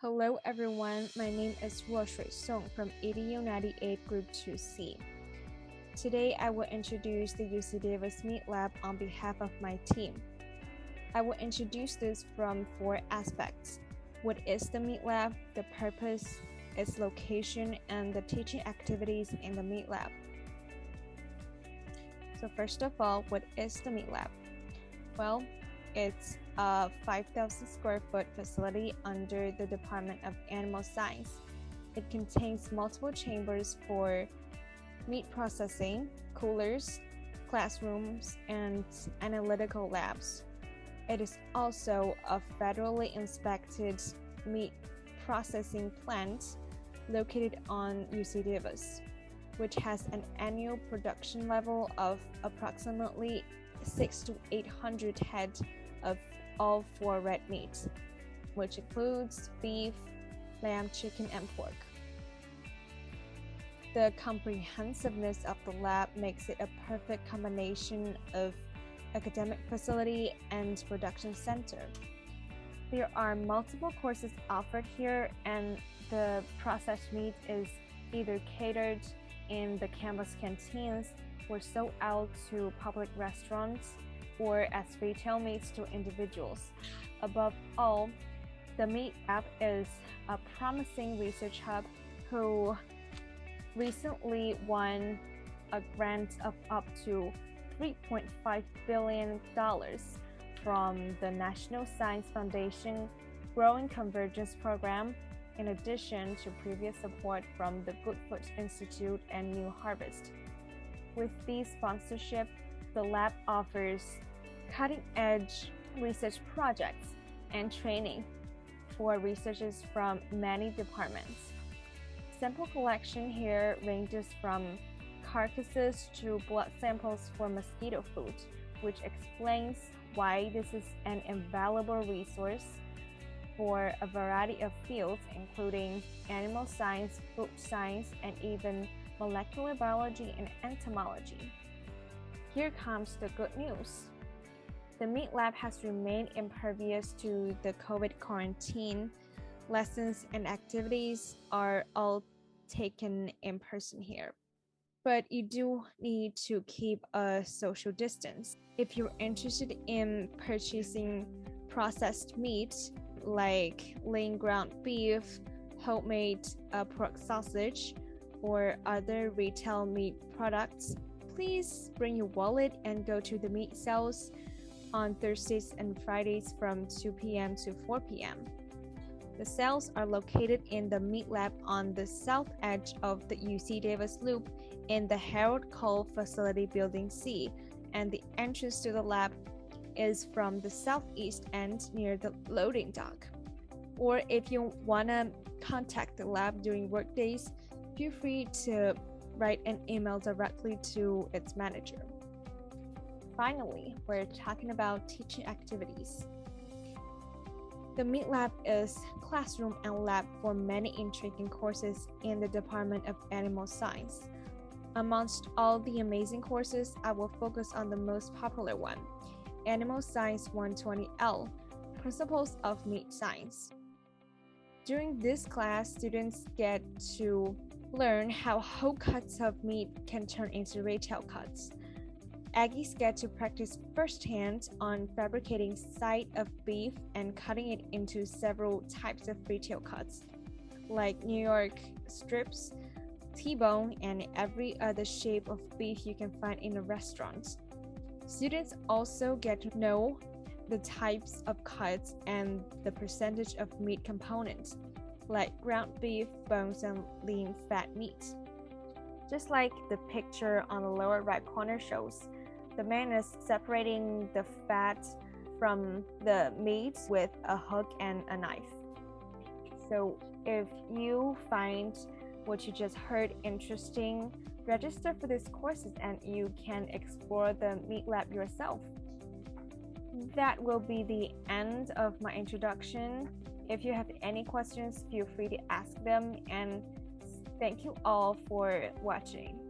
Hello everyone, my name is Ruoshui Song from EDU 98 Group 2C. Today I will introduce the UC Davis Meat Lab on behalf of my team. I will introduce this from four aspects. What is the Meat Lab, the purpose, its location, and the teaching activities in the Meat Lab. So first of all, what is the Meat Lab? Well, it's a 5,000 square foot facility under the Department of Animal Science. It contains multiple chambers for meat processing, coolers, classrooms, and analytical labs. It is also a federally inspected meat processing plant located on UC Davis, which has an annual production level of approximately 600 to 800 head of all four red meats, which includes beef, lamb, chicken, and pork. The comprehensiveness of the lab makes it a perfect combination of academic facility and production center. There are multiple courses offered here, and the processed meat is either catered in the campus canteens or sold out to public restaurants or as retail meats to individuals. Above all, the Meat Lab is a promising research hub who recently won a grant of up to $3.5 billion from the National Science Foundation Growing Convergence Program, in addition to previous support from the Good Food Institute and New Harvest. With these sponsorships, the lab offers cutting-edge research projects and training for researchers from many departments. Sample collection here ranges from carcasses to blood samples for mosquito food, which explains why this is an invaluable resource for a variety of fields, including animal science, food science, and even molecular biology and entomology. Here comes the good news. The Meat Lab has remained impervious to the COVID quarantine. Lessons and activities are all taken in person here. But you do need to keep a social distance. If you're interested in purchasing processed meat like lean ground beef, homemade pork sausage, or other retail meat products, please bring your wallet and go to the meat sales on Thursdays and Fridays from 2 p.m. to 4 p.m. The sales are located in the Meat Lab on the south edge of the UC Davis Loop in the Harold Cole Facility Building C, and the entrance to the lab is from the southeast end near the loading dock. Or if you want to contact the lab during workdays, feel free to write an email directly to its manager. Finally, we're talking about teaching activities. The Meat Lab is classroom and lab for many intriguing courses in the Department of Animal Science. Amongst all the amazing courses, I will focus on the most popular one, Animal Science 120L, Principles of Meat Science. During this class, students get to learn how whole cuts of meat can turn into retail cuts. Aggies get to practice firsthand on fabricating side of beef and cutting it into several types of retail cuts, like New York strips, T-bone, and every other shape of beef you can find in a restaurant. Students also get to know the types of cuts and the percentage of meat components, like ground beef, bones, and lean fat meat. Just like the picture on the lower right corner shows, the man is separating the fat from the meat with a hook and a knife. So if you find what you just heard interesting, register for these courses and you can explore the Meat Lab yourself. That will be the end of my introduction. If you have any questions, feel free to ask them, and thank you all for watching.